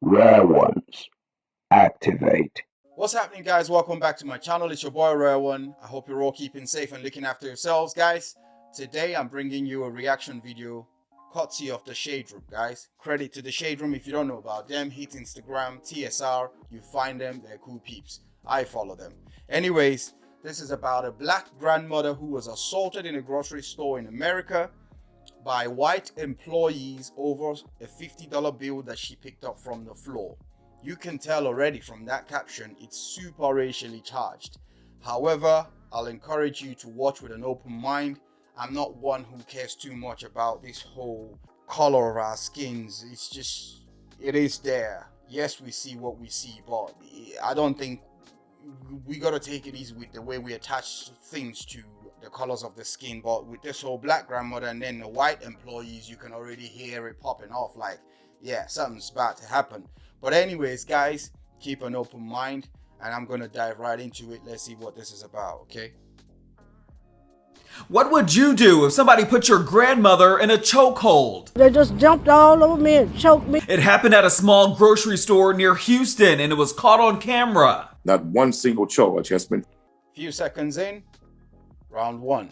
Rare ones. Activate. What's happening, guys? Welcome back to my channel. It's your boy Rare One. I hope you're all keeping safe and looking after yourselves, guys. Today I'm bringing you a reaction video courtesy of the Shade Room, guys. Credit to the Shade Room. If you don't know about them, hit Instagram, TSR, you find them. They're cool peeps. I follow them. Anyways, this is about a black grandmother who was assaulted in a grocery store in America by white employees over a $50 bill that she picked up from the floor. You can tell already from that caption, it's super racially charged. However, I'll encourage you to watch with an open mind. I'm not one who cares too much about this whole color of our skins. It's just, it is there. Yes, we see what we see, but I don't think we gotta take it easy with the way we attach things to the colors of the skin. But with this whole black grandmother and then the white employees, you can already hear it popping off like, yeah, something's about to happen. But anyways, guys, keep an open mind and I'm gonna dive right into it. Let's see what this is about, okay? What would you do if somebody put your grandmother in a chokehold? They just jumped all over me and choked me. It happened at a small grocery store near Houston and it was caught on camera. Not one single choke adjustment. Few seconds in, round one,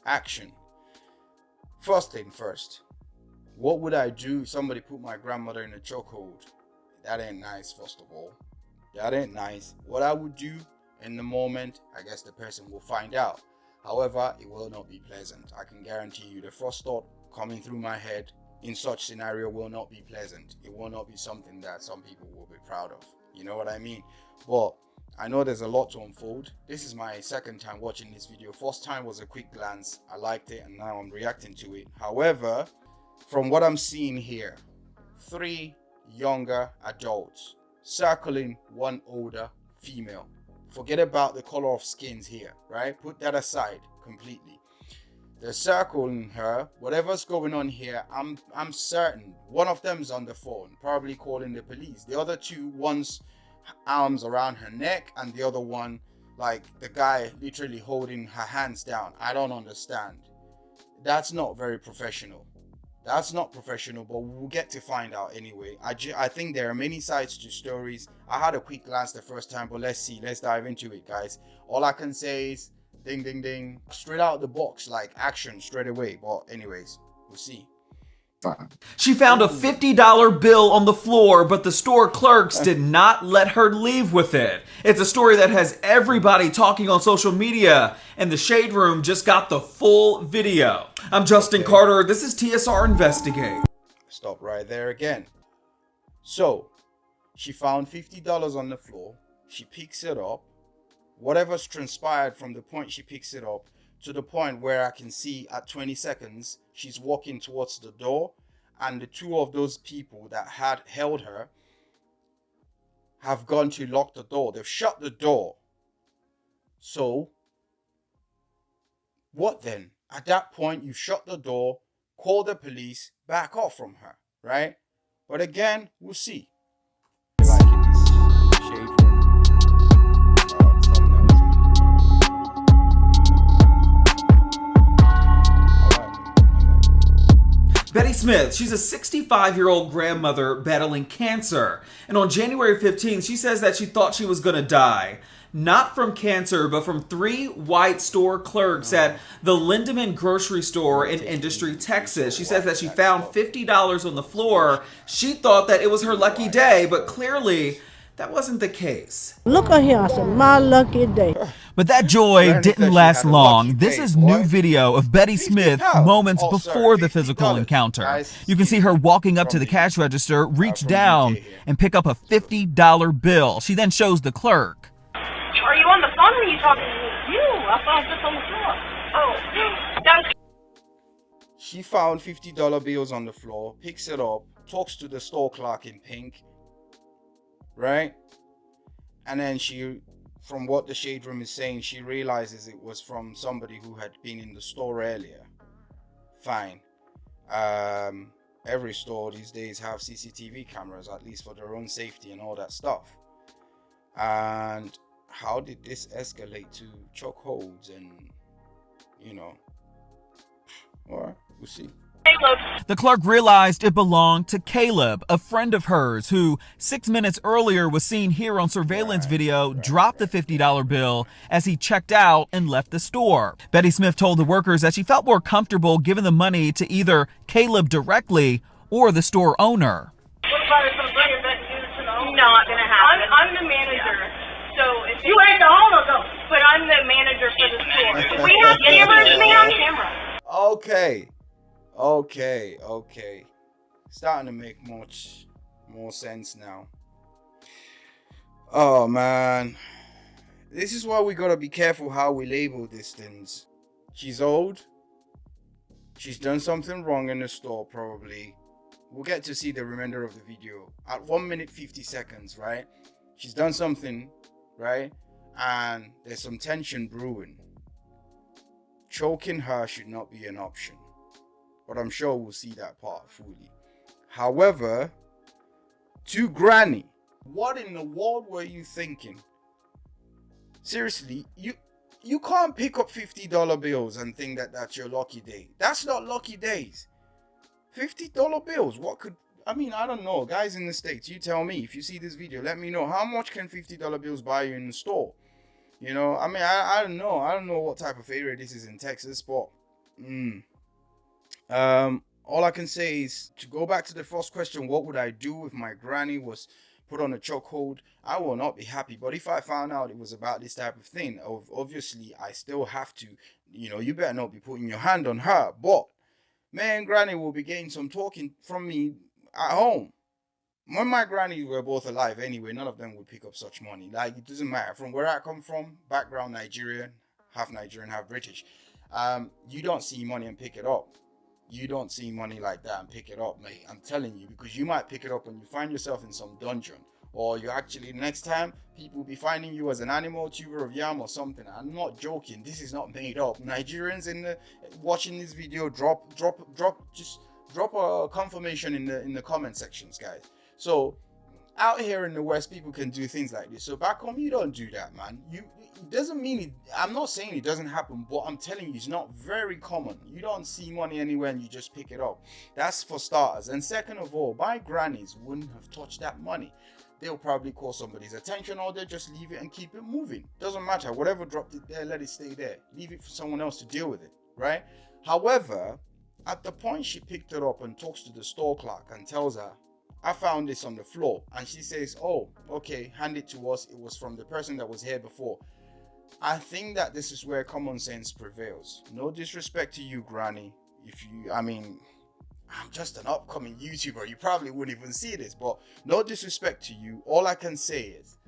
action. First thing first, what would I do if somebody put my grandmother in a chokehold? That ain't nice, first of all. That ain't nice. What I would do in the moment, I guess the person will find out. However, it will not be pleasant. I can guarantee you the first thought coming through my head in such scenario will not be pleasant. It will not be something that some people will be proud of. You know what I mean? But I know there's a lot to unfold. This is my second time watching this video. First time was a quick glance. I liked it and now I'm reacting to it. However, from what I'm seeing here, 3 younger adults circling one older female. Forget about the color of skins here, right? Put that aside completely. They're circling her. Whatever's going on here, I'm certain one of them's on the phone, probably calling the police. The other two, one's arms around her neck and the other one, like the guy literally holding her hands down. I don't understand. That's not very professional. That's not professional, but we'll get to find out anyway. I think there are many sides to stories. I had a quick glance the first time, but let's see. Let's dive into it, guys. All I can say is ding, ding, ding. Straight out the box, like action straight away. But anyways, we'll see. She found a $50 bill on the floor, but the store clerks did not let her leave with it. It's a story that has everybody talking on social media, and the Shade Room just got the full video. I'm Justin Carter. This is TSR Investigate. Stop right there again. So, she found $50 on the floor. She picks it up. Whatever's transpired from the point she picks it up to the point where I can see at 20 seconds, she's walking towards the door and the two of those people that had held her have gone to lock the door. They've shut the door. So, what then? At that point, you shut the door, call the police, back off from her, right? But again, we'll see. Betty Smith, she's a 65-year-old grandmother battling cancer. And on January 15th, she says that she thought she was going to die. Not from cancer, but from 3 white store clerks at the Lindemann grocery store in Industry, Texas. She says that she found $50 on the floor. She thought that it was her lucky day, but clearly that wasn't the case. Look at here, I said, my lucky day. But that joy didn't last long. This is new video of Betty Smith moments before the physical encounter. You can see her walking up to the cash register, reach down, and pick up a $50 bill. She then shows the clerk. Are you on the phone or are you talking to me? You. I found this on the floor. Oh, thank you. She found $50 bills on the floor, picks it up, talks to the store clerk in pink, right? And then she, from what the Shade Room is saying, she realizes it was from somebody who had been in the store earlier. Fine. Every store these days have CCTV cameras, at least for their own safety and all that stuff. And how did this escalate to chokeholds and, you know, all right, we'll see. Caleb. The clerk realized it belonged to Caleb, a friend of hers, who 6 minutes earlier was seen here on surveillance video drop the $50 bill as he checked out and left the store. Betty Smith told the workers that she felt more comfortable giving the money to either Caleb directly or the store owner. What about if I'm bringing back to the home? Not gonna happen. I'm the manager. So if you ain't the owner though, but I'm the manager for the store. Do we have cameras, ma'am? Camera. Okay. Starting to make much more sense now. Oh man. This is why we gotta be careful how we label these things. She's old. She's done something wrong in the store probably. We'll get to see the remainder of the video. At 1 minute 50 seconds, right? She's done something, right? And there's some tension brewing. Choking her should not be an option. But I'm sure we'll see that part fully. However, to Granny, what in the world were you thinking? Seriously, you can't pick up $50 bills and think that that's your lucky day. That's not lucky days. $50 bills, what could... I mean, I don't know. Guys in the States, you tell me. If you see this video, let me know. How much can $50 bills buy you in the store? You know, I mean, I don't know. I don't know what type of area this is in Texas, but... all I can say is, to go back to the first question, what would I do if my granny was put on a chokehold? I will not be happy. But if I found out it was about this type of thing, obviously, I still have to, you know, you better not be putting your hand on her. But me and granny will be getting some talking from me at home. When my grannies were both alive anyway, none of them would pick up such money. Like, it doesn't matter. From where I come from, background Nigerian, half British, you don't see money and pick it up. You don't see money like that and pick it up, mate. I'm telling you, because you might pick it up when you find yourself in some dungeon, or you actually, next time, people will be finding you as an animal tuber of yam or something. I'm not joking. This is not made up. Nigerians watching this video, drop a confirmation in the comment sections, guys. So out here in the West, people can do things like this. So back home, you don't do that, man. It doesn't mean it. I'm not saying it doesn't happen, but I'm telling you, it's not very common. You don't see money anywhere and you just pick it up. That's for starters. And second of all, my grannies wouldn't have touched that money. They'll probably call somebody's attention, or they'll just leave it and keep it moving. Doesn't matter. Whatever dropped it there, let it stay there. Leave it for someone else to deal with it, right? However, at the point she picked it up and talks to the store clerk and tells her, I found this on the floor. And she says, oh, okay, hand it to us. It was from the person that was here before. I think that this is where common sense prevails. No disrespect to you, Granny. I'm just an upcoming YouTuber. You probably wouldn't even see this, but no disrespect to you. All I can say is,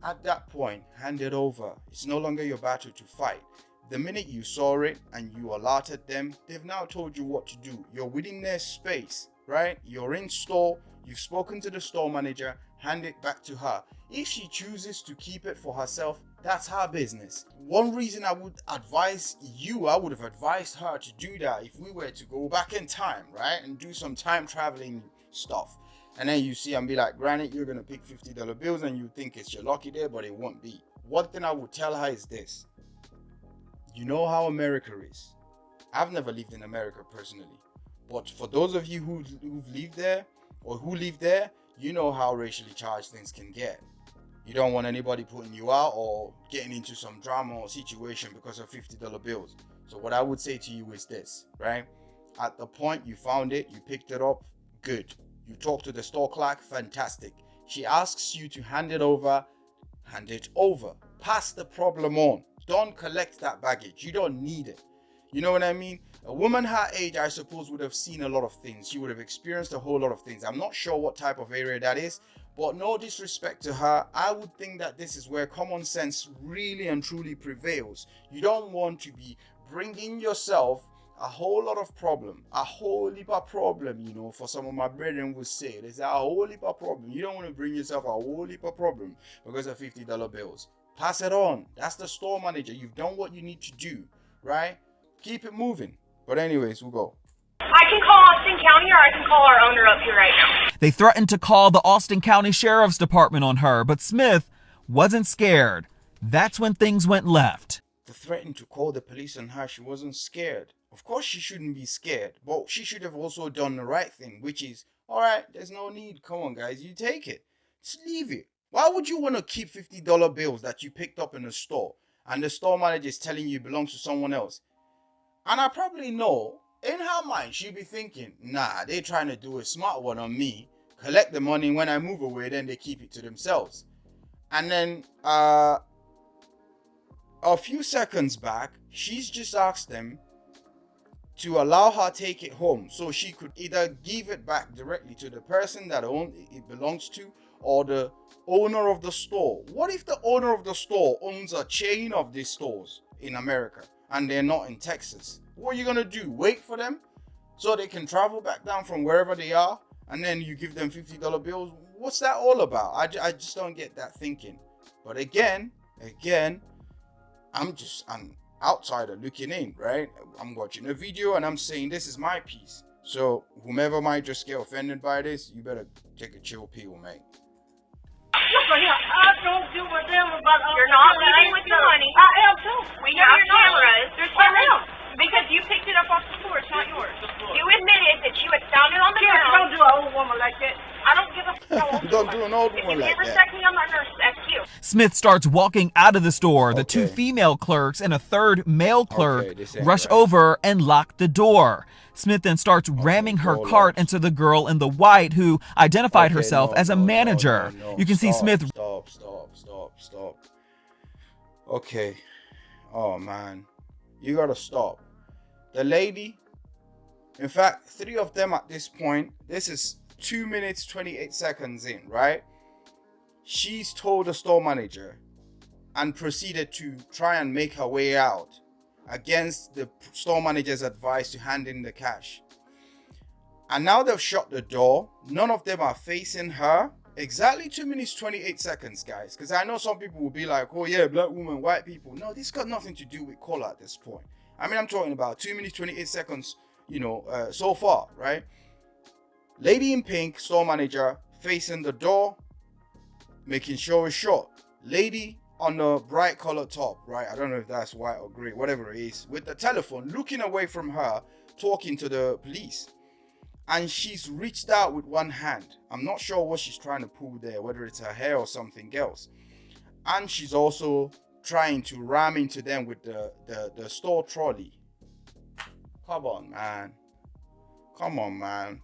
at that point, hand it over. It's no longer your battle to fight. The minute you saw it and you alerted them, they've now told you what to do. You're within their space, right? You're in store. You've spoken to the store manager. Hand it back to her. If she chooses to keep it for herself, that's her business. One reason I would advise you, I would have advised her to do that if we were to go back in time, right? And do some time traveling stuff. And then you see and be like, Granny, you're going to pick $50 bills and you think it's your lucky day, but it won't be. One thing I would tell her is this. You know how America is. I've never lived in America personally. But for those of you who've lived there, or who live there, you know how racially charged things can get. You don't want anybody putting you out or getting into some drama or situation because of $50 bills. So what I would say to you is this, right? At the point you found it, you picked it up, good. You talk to the store clerk, fantastic. She asks you to hand it over, hand it over. Pass the problem on. Don't collect that baggage. You don't need it. You know what I mean? A woman her age, I suppose, would have seen a lot of things. She would have experienced a whole lot of things. I'm not sure what type of area that is, but no disrespect to her, I would think that this is where common sense really and truly prevails. You don't want to be bringing yourself a whole lot of problem, a whole heap of problem, you know, for some of my brethren would say. There's a whole heap of problem. You don't want to bring yourself a whole heap of problem because of $50 bills. Pass it on. That's the store manager. You've done what you need to do, right? Keep it moving. But anyways, we'll go. I can call Austin County, or I can call our owner up here right now. They threatened to call the Austin County Sheriff's Department on her, but Smith wasn't scared. That's when things went left. They threatened to call the police on her. She wasn't scared. Of course, she shouldn't be scared, but she should have also done the right thing, which is, all right, there's no need. Come on, guys, you take it. Just leave it. Why would you want to keep $50 bills that you picked up in the store and the store manager is telling you belongs to someone else? And I probably know in her mind, she'd be thinking, nah, they're trying to do a smart one on me, collect the money, when I move away, then they keep it to themselves. And then a few seconds back, she's just asked them to allow her take it home so she could either give it back directly to the person that it belongs to or the owner of the store. What if the owner of the store owns a chain of these stores in America and they're not in Texas? What are you gonna do? Wait for them so they can travel back down from wherever they are and then you give them $50 bills? What's that all about? I just don't get that thinking. But again, I'm outsider looking in, right? I'm watching a video and I'm saying this is my piece. So whomever might just get offended by this, you better take a chill pill, mate. Look here, I don't give a damn about. You're not leaving with your money. I am too. We have cameras. There's cameras. Because you picked it up off the floor, it's not yours. You admitted that you had found it on the ground. Don't do an old woman like that. I don't give a fuck. Don't do an old woman like that. If you respect me, I'm not nurse. That's you. Smith starts walking out of the store. The two female clerks and a third male clerk rush over and lock the door. Smith then starts ramming her cart into the girl in the white who identified herself as a manager. You can see Smith. Stop. Okay. Oh, man. You gotta stop. The lady, in fact, 3 of them at this point, this is 2 minutes, 28 seconds in, right? She's told the store manager and proceeded to try and make her way out against the store manager's advice to hand in the cash. And now they've shut the door. None of them are facing her. Exactly 2 minutes, 28 seconds, guys. Because I know some people will be like, oh yeah, black women, white people. No, this got nothing to do with color at this point. I mean, I'm talking about 2 minutes, 28 seconds, so far, right? Lady in pink, store manager, facing the door, making sure it's shut. Lady on the bright color top, right? I don't know if that's white or gray, whatever it is, with the telephone, looking away from her, talking to the police. And she's reached out with one hand. I'm not sure what she's trying to pull there, whether it's her hair or something else. And she's also trying to ram into them with the store trolley. Come on, man.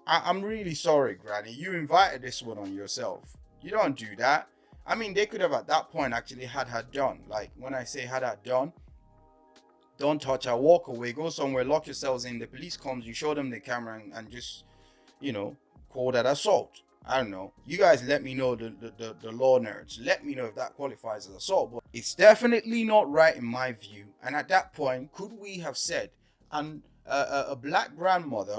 I'm really sorry, Granny. You invited this one on yourself. You don't do that. I mean, they could have at that point actually had her done. Like, when I say had her done, don't touch her, walk away, go somewhere, lock yourselves in. The police comes, you show them the camera and just, call that assault. I don't know. You guys let me know, the law nerds. Let me know if that qualifies as assault. But it's definitely not right in my view. And at that point, could we have said, and a black grandmother,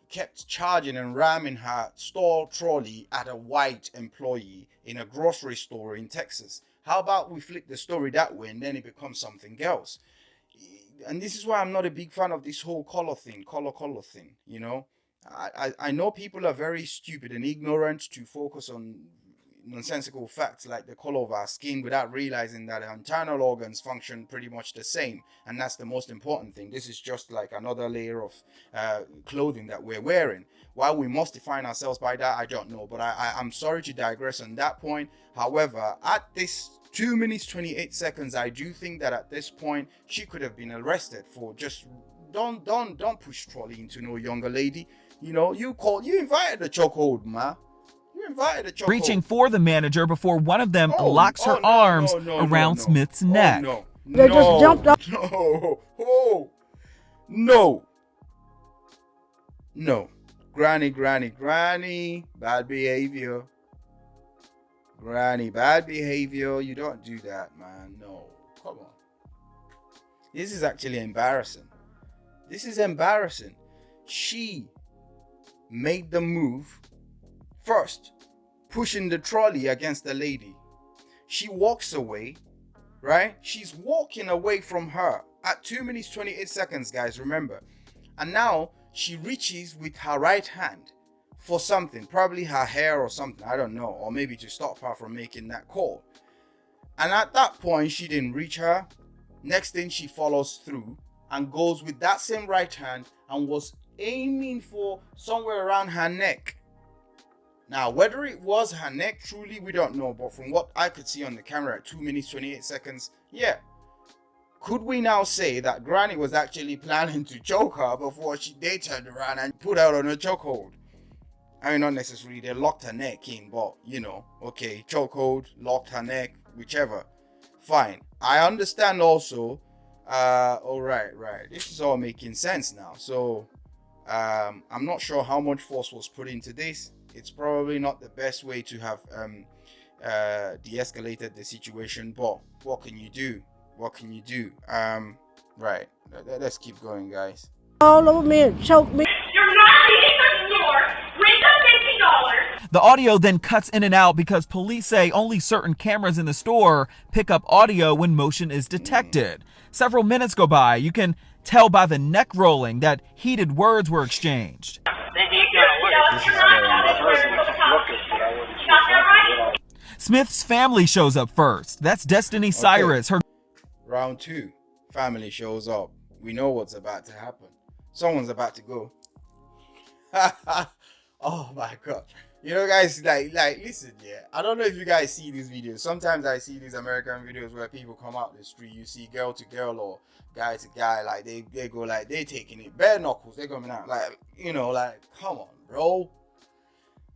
kept charging and ramming her store trolley at a white employee in a grocery store in Texas. How about we flip the story that way and then it becomes something else? And this is why I'm not a big fan of this whole color thing, I know people are very stupid and ignorant to focus on nonsensical facts like the color of our skin without realizing that our internal organs function pretty much the same, and that's the most important thing. This is just like another layer of clothing that we're wearing. Why we must define ourselves by that, I don't know, but I'm sorry to digress on that point. However, at this 2 minutes 28 seconds, I do think that at this point she could have been arrested for just don't push trolley into no younger lady. You invited the chokehold, ma. You invited the chokehold. Reaching for the manager before one of them locks her arms around Smith's neck. They just jumped up. No. Granny, bad behavior. Granny, bad behavior. You don't do that, man. No, come on. This is actually embarrassing. She made the move first, pushing the trolley against the lady. She walks away, right? She's walking away from her at 2 minutes 28 seconds, guys, remember. And now she reaches with her right hand for something, probably her hair or something, I don't know, or maybe to stop her from making that call. And at that point, she didn't reach her. Next thing, she follows through and goes with that same right hand and was aiming for somewhere around her neck. Now, whether it was her neck, truly, we don't know. But from what I could see on the camera at 2 minutes, 28 seconds, yeah. Could we now say that Granny was actually planning to choke her before they turned around and put her on a chokehold? I mean, not necessarily they locked her neck in, but, you know, okay, chokehold, locked her neck, whichever. Fine. I understand also. All right. This is all making sense now. So, I'm not sure how much force was put into this. It's probably not the best way to have de-escalated the situation, but what can you do? Right. Let's keep going, guys. All over me and choked me. You're not leaving the store with the $50. The audio then cuts in and out because police say only certain cameras in the store pick up audio when motion is detected. Several minutes go by. You can tell by the neck rolling that heated words were exchanged. Smith's family shows up first. That's Destiny Cyrus. Her Round 2. Family shows up. We know what's about to happen. Someone's about to go. Oh my god. You know, guys, like listen, yeah. I don't know if you guys see these videos. Sometimes I see these American videos where people come out the street. You see girl to girl or guy to guy. Like they go like they taking it bare knuckles. They're coming out like, you know, like, come on, bro.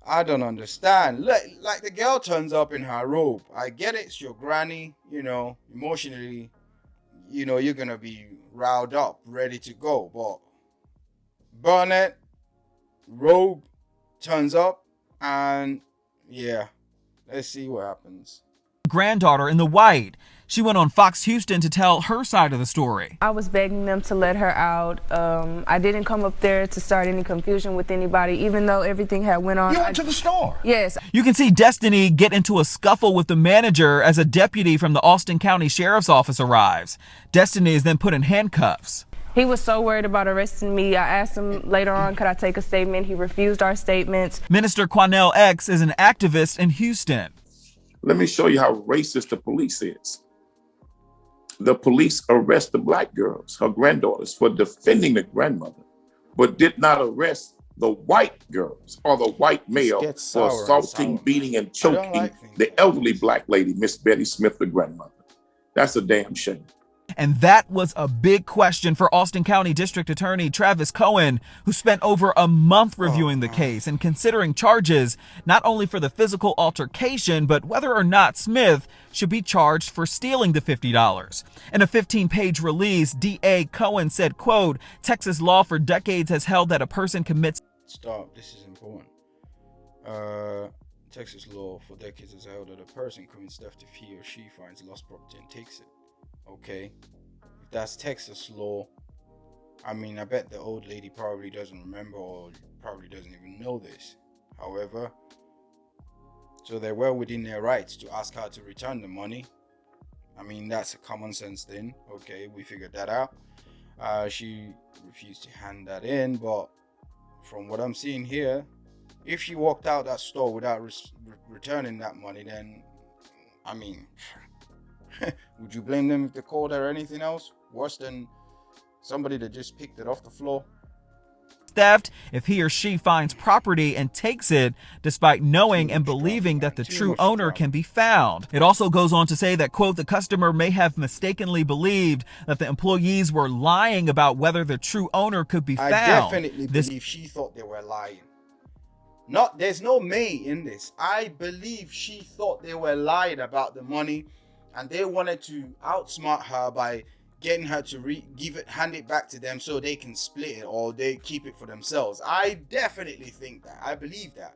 I don't understand. Like the girl turns up in her robe. I get it. It's your granny. You know, emotionally, you know, you're gonna be riled up, ready to go. But Burnett, robe, turns up, and yeah, let's see what happens. Granddaughter in the white. She went on Fox Houston to tell her side of the story. I was begging them to let her out. I didn't come up there to start any confusion with anybody, even though everything had went on. You went to the store? Yes. You can see Destiny get into a scuffle with the manager as a deputy from the Austin County Sheriff's Office arrives. Destiny is then put in handcuffs. He was so worried about arresting me. I asked him later on, could I take a statement? He refused our statements. Minister Quanell X is an activist in Houston. Let me show you how racist the police is. The police arrest the black girls, her granddaughters, for defending the grandmother, but did not arrest the white girls or the white male for assaulting, beating, and choking the elderly black lady, Miss Betty Smith, the grandmother. That's a damn shame. And that was a big question for Austin County District Attorney Travis Cohen, who spent over a month reviewing the case and considering charges not only for the physical altercation, but whether or not Smith should be charged for stealing the $50. In a 15-page release, DA Cohen said, quote, Texas law for decades has held that a person commits... Stop. This is important. Texas law for decades has held that a person commits theft if he or she finds lost property and takes it. Okay, if that's Texas law, I mean, I bet the old lady probably doesn't remember or probably doesn't even know this. However, so they're well within their rights to ask her to return the money. I mean, that's a common sense thing. Okay, we figured that out. She refused to hand that in, but from what I'm seeing here, if she walked out that store without returning that money, then, I mean... would you blame them if they called her anything else worse than somebody that just picked it off the floor? Theft if he or she finds property and takes it despite knowing and believing that the true owner can be found. It also goes on to say that, quote, the customer may have mistakenly believed that the employees were lying about whether the true owner could be found. I definitely believe she thought they were lying. There's no may in this. I believe she thought they were lying about the money. And they wanted to outsmart her by getting her to hand it back to them so they can split it or they keep it for themselves. I definitely think that. I believe that.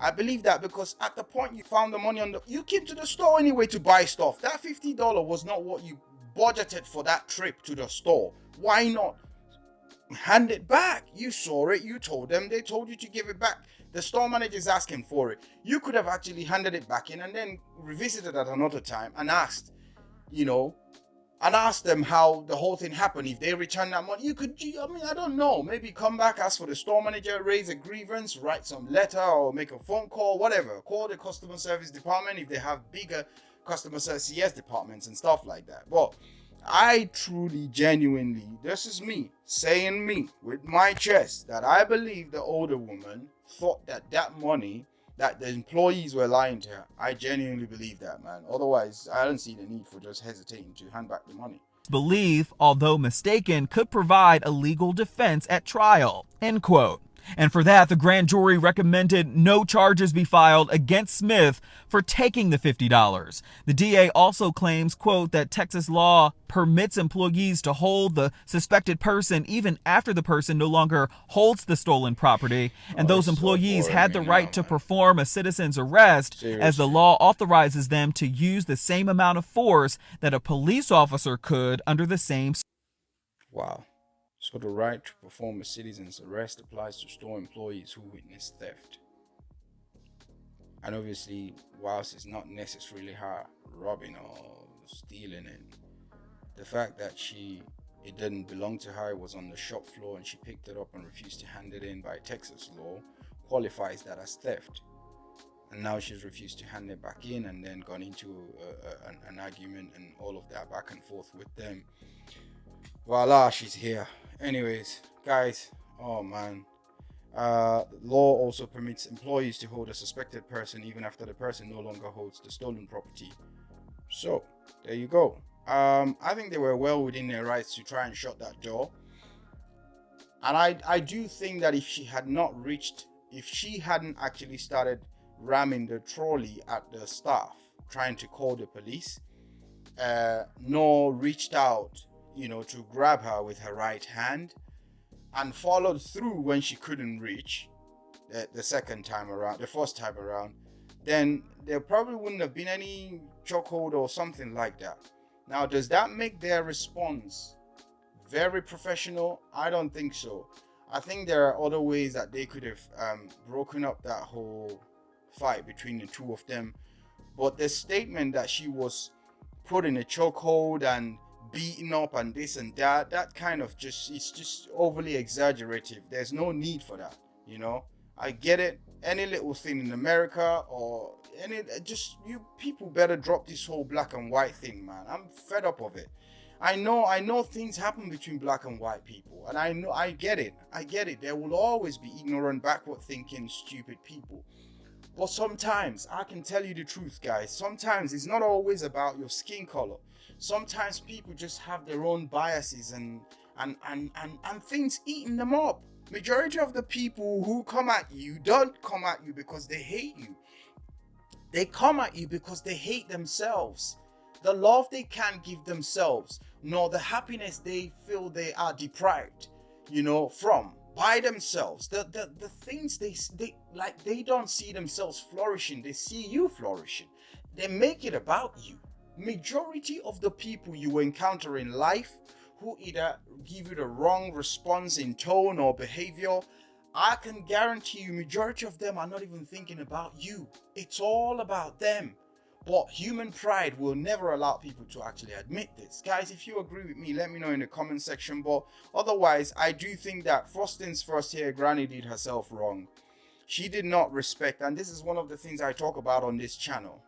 I believe that because at the point you found the money you came to the store anyway to buy stuff. That $50 was not what you budgeted for that trip to the store. Why not hand it back? You saw it. You told them. They told you to give it back. The store manager is asking for it. You could have actually handed it back in and then revisited at another time and asked, asked them how the whole thing happened. If they return that money, I don't know. Maybe come back, ask for the store manager, raise a grievance, write some letter or make a phone call, whatever. Call the customer service department if they have bigger customer service CS departments and stuff like that. But I truly, genuinely, this is me saying me with my chest, that I believe the older woman thought that that money, that the employees were lying to her. I genuinely believe that, man. Otherwise, I don't see the need for just hesitating to hand back the money. Belief, although mistaken, could provide a legal defense at trial, end quote. And for that, the grand jury recommended no charges be filed against Smith for taking the $50. The DA also claims, quote, that Texas law permits employees to hold the suspected person even after the person no longer holds the stolen property, and those employees had the right to perform a citizen's arrest, as the law authorizes them to use the same amount of force that a police officer could under the same. Wow. So the right to perform a citizen's arrest applies to store employees who witness theft. And obviously, whilst it's not necessarily her robbing or stealing it, the fact that it didn't belong to her, it was on the shop floor and she picked it up and refused to hand it in by Texas law, qualifies that as theft. And now she's refused to hand it back in, and then gone into an argument and all of that back and forth with them. Voila, she's here. Anyways, guys, oh man. The law also permits employees to hold a suspected person even after the person no longer holds the stolen property. So, there you go. I think they were well within their rights to try and shut that door. And I do think that if she hadn't actually started ramming the trolley at the staff, trying to call the police, nor reached out, to grab her with her right hand and followed through when she couldn't reach the first time around, then there probably wouldn't have been any chokehold or something like that. Now, does that make their response very professional? I don't think so. I think there are other ways that they could have broken up that whole fight between the two of them. But the statement that she was put in a chokehold and beaten up and this and that, that kind of it's just overly exaggerative. There's no need for that. I get it. Any little thing in America or you people better drop this whole black and white thing, man. I'm fed up of it. I know things happen between black and white people, and I get it. There will always be ignorant, backward thinking, stupid people. But sometimes, I can tell you the truth, guys, sometimes it's not always about your skin color. Sometimes people just have their own biases and things eating them up. Majority of the people who come at you don't come at you because they hate you. They come at you because they hate themselves. The love they can't give themselves, nor the happiness they feel they are deprived, from by themselves. The things they don't see themselves flourishing, they see you flourishing. They make it about you. Majority of the people you encounter in life who either give you the wrong response in tone or behavior, I can guarantee you majority of them are not even thinking about you. It's all about them. But human pride will never allow people to actually admit this. Guys, if you agree with me, let me know in the comment section. But otherwise, I do think that first things first here, Granny did herself wrong. She did not respect, and this is one of the things I talk about on this channel,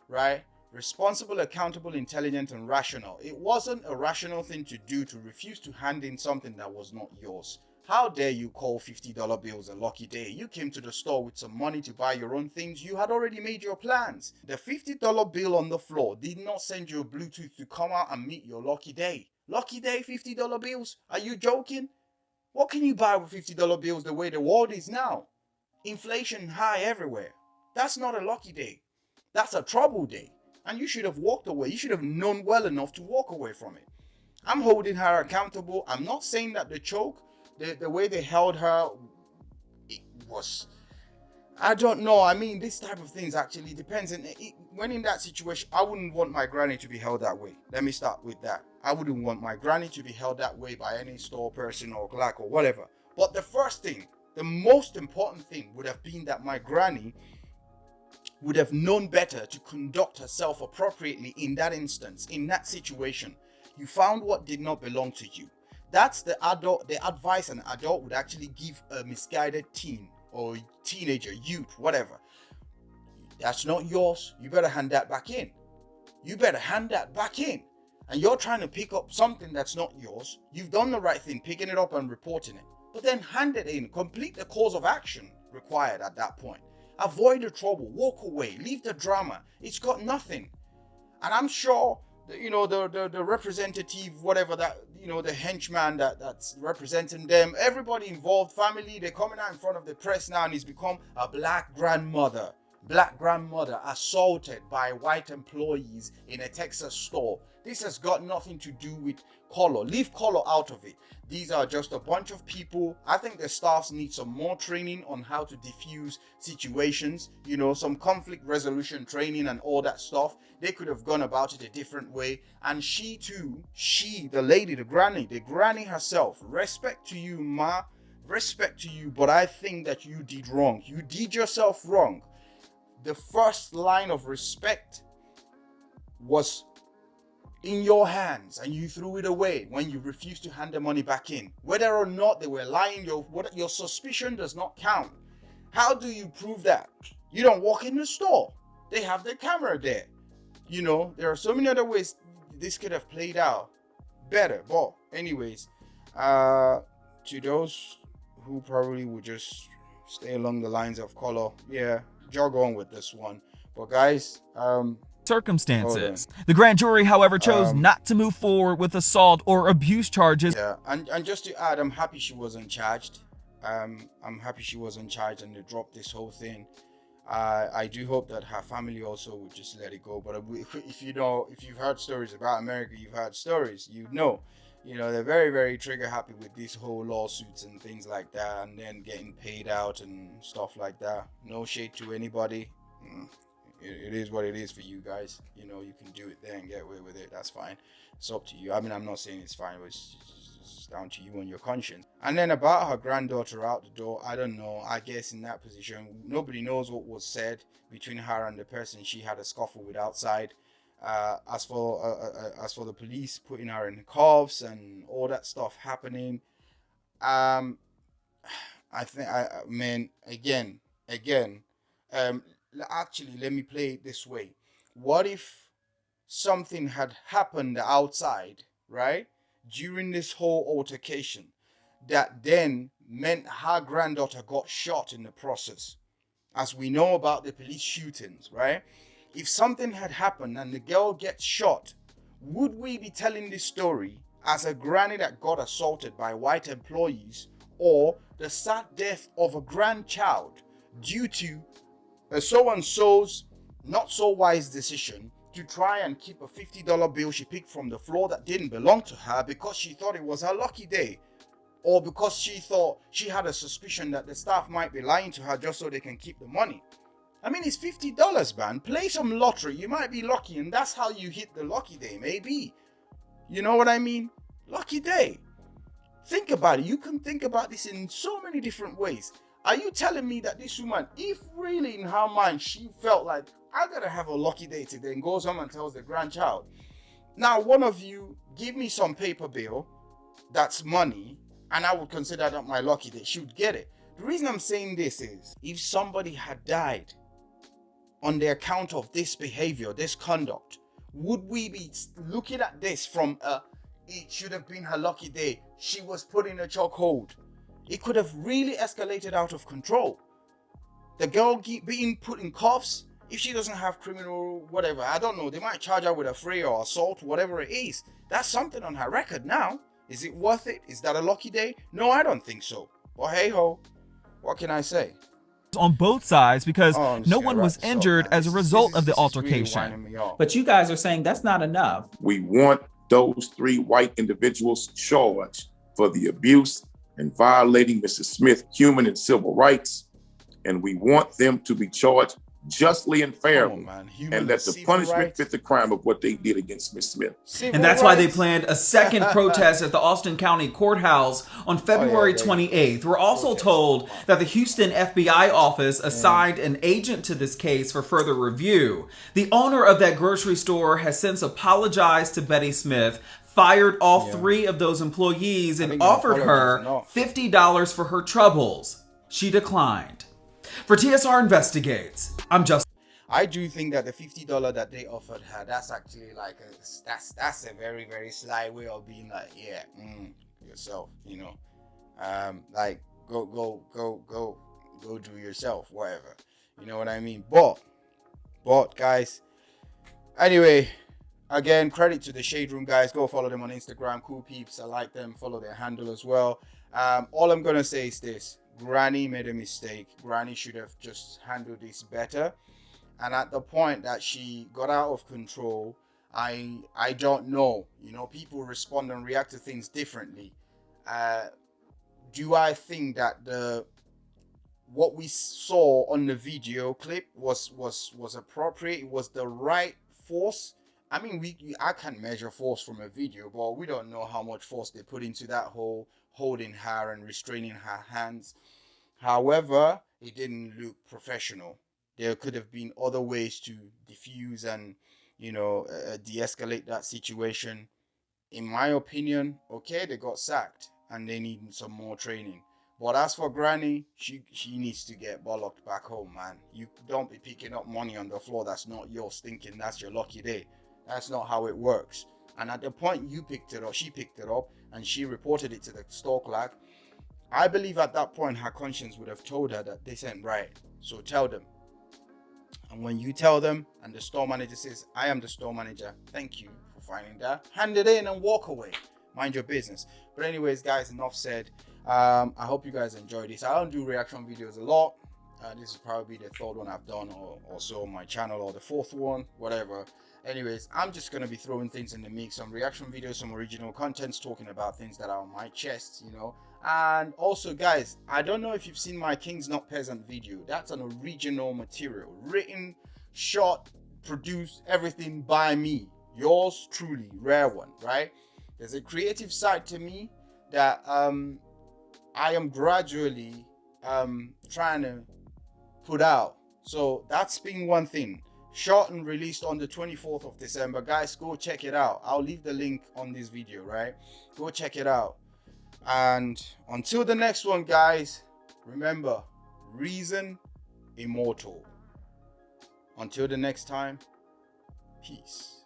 right? Responsible, accountable, intelligent, and rational. It wasn't a rational thing to do to refuse to hand in something that was not yours. How dare you call $50 bills a lucky day? You came to the store with some money to buy your own things. You had already made your plans. The $50 bill on the floor did not send you a Bluetooth to come out and meet your lucky day. Lucky day, $50 bills? Are you joking? What can you buy with $50 bills the way the world is now? Inflation high everywhere. That's not a lucky day. That's a trouble day. And you should have walked away. You should have known well enough to walk away from it. I'm holding her accountable. I'm not saying that the choke, the way they held her, it was, I don't know. I mean, this type of things actually depends. And when in that situation, I wouldn't want my granny to be held that way. Let me start with that. I wouldn't want my granny to be held that way by any store person or clerk or whatever. But the first thing, the most important thing would have been that my granny would have known better to conduct herself appropriately in that instance, in that situation. You found what did not belong to you. That's the advice an adult would actually give a misguided teen or teenager, youth, whatever. That's not yours. You better hand that back in. and you're trying to pick up something that's not yours, you've done the right thing, picking it up and reporting it. But then hand it in, complete the course of action required at that point. Avoid the trouble, walk away, leave the drama. It's got nothing. And I'm sure, the representative, whatever that, the henchman that's representing them, everybody involved, family, they're coming out in front of the press now, and he's become a black grandmother assaulted by white employees in a Texas store. This has got nothing to do with color. Leave color out of it. These are just a bunch of people. I think the staffs need some more training on how to diffuse situations, some conflict resolution training and all that stuff. They could have gone about it a different way. And she too, the lady, the granny herself, respect to you, ma, respect to you, but I think that you did wrong. You did yourself wrong. The first line of respect was in your hands, and you threw it away when you refused to hand the money back in. Whether or not they were lying, your suspicion does not count. How do you prove that? You don't walk in the store. They have the camera there. There are so many other ways this could have played out better. But anyways, to those who probably would just stay along the lines of color, yeah, jog on with this one. But guys, circumstances. The grand jury, however, chose not to move forward with assault or abuse charges. Yeah, and just to add, I'm happy she wasn't charged. I'm happy she wasn't charged and they dropped this whole thing. I do hope that her family also would just let it go. But if you've heard stories about America, you've heard stories, they're very, very trigger happy with these whole lawsuits and things like that, and then getting paid out and stuff like that. No shade to anybody. It is what it is for you guys. You can do it there and get away with it. That's fine. It's up to you. I mean, I'm not saying it's fine, but it's down to you and your conscience. And then about her granddaughter out the door, I don't know. I guess in that position, nobody knows what was said between her and the person she had a scuffle with outside. As for the police putting her in cuffs and all that stuff happening, I think, actually, let me play it this way. What if something had happened outside, right, during this whole altercation, that then meant her granddaughter got shot in the process? As we know about the police shootings, right? If something had happened and the girl gets shot, would we be telling this story as a granny that got assaulted by white employees, or the sad death of a grandchild due to a so-and-so's not so wise decision to try and keep a $50 bill she picked from the floor that didn't belong to her because she thought it was her lucky day, or because she thought she had a suspicion that the staff might be lying to her just so they can keep the money? I mean, it's $50, man. Play some lottery. You might be lucky, and that's how you hit the lucky day, maybe. You know what I mean? Lucky day. Think about it. You can think about this in so many different ways. Are you telling me that this woman, if really in her mind she felt like, I gotta have a lucky day today, and goes home and tells the grandchild, now one of you give me some paper bill that's money, and I would consider that my lucky day, she would get it. The reason I'm saying this is, if somebody had died on the account of this behavior, this conduct, would we be looking at this from it should have been her lucky day, she was put in a chokehold? It could have really escalated out of control. The girl being put in cuffs, if she doesn't have criminal whatever, I don't know, they might charge her with a fray or assault, whatever it is. That's something on her record now. Is it worth it? Is that a lucky day? No, I don't think so. But hey ho, what can I say? On both sides, because no one was injured as a result of the altercation. Really, but you guys are saying that's not enough. We want those 3 white individuals charged for the abuse and violating Mrs. Smith's human and civil rights, and we want them to be charged justly and fairly, and let the punishment fit the crime of what they did against Miss Smith. And that's why they planned a second protest at the Austin County Courthouse on February 28th. We're also told that the Houston FBI office assigned an agent to this case for further review. The owner of that grocery store has since apologized to Betty Smith, fired all 3 of those employees, and offered her $50 for her troubles. She declined. For TSR Investigates, I'm Justin. I do think that the $50 that they offered her, that's actually like that's a very, very sly way of being like, yeah, yourself, you know, like go do yourself, whatever, you know what I mean. But guys, anyway, again, credit to the Shade Room guys. Go follow them on Instagram. Cool peeps. I like them. Follow their handle as well. All I'm gonna say is this: Granny made a mistake. Granny should have just handled this better. And at the point that she got out of control, I don't know. You know, people respond and react to things differently. Do I think that what we saw on the video clip was appropriate? It was the right force. I mean, I can't measure force from a video, but we don't know how much force they put into that whole holding her and restraining her hands. However, it didn't look professional. There could have been other ways to diffuse and, you know, de-escalate that situation. In my opinion, okay, they got sacked and they need some more training. But as for Granny, she needs to get bollocked back home, man. You don't be picking up money on the floor that's not yours, thinking that's your lucky day. That's not how it works. And at the point you picked it up, she picked it up and she reported it to the store clerk. I believe at that point her conscience would have told her that this ain't right. So tell them. And when you tell them and the store manager says, I am the store manager, thank you for finding that, hand it in and walk away. Mind your business. But anyways, guys, enough said. I hope you guys enjoyed this. I don't do reaction videos a lot. This is probably the third one I've done or so on my channel, or the fourth one, whatever. Anyways, I'm just going to be throwing things in the mix, some reaction videos, some original contents, talking about things that are on my chest, you know. And also, guys, I don't know if you've seen my Kings Not Peasant video. That's an original material, written, shot, produced, everything by me. Yours truly, rare one, right? There's a creative side to me that I am gradually trying to put out. So that's been one thing. Shot and released on the 24th of December. Guys, go check it out. I'll leave the link on this video, right? Go check it out. And until the next one, guys, remember, reason immortal. Until the next time, peace.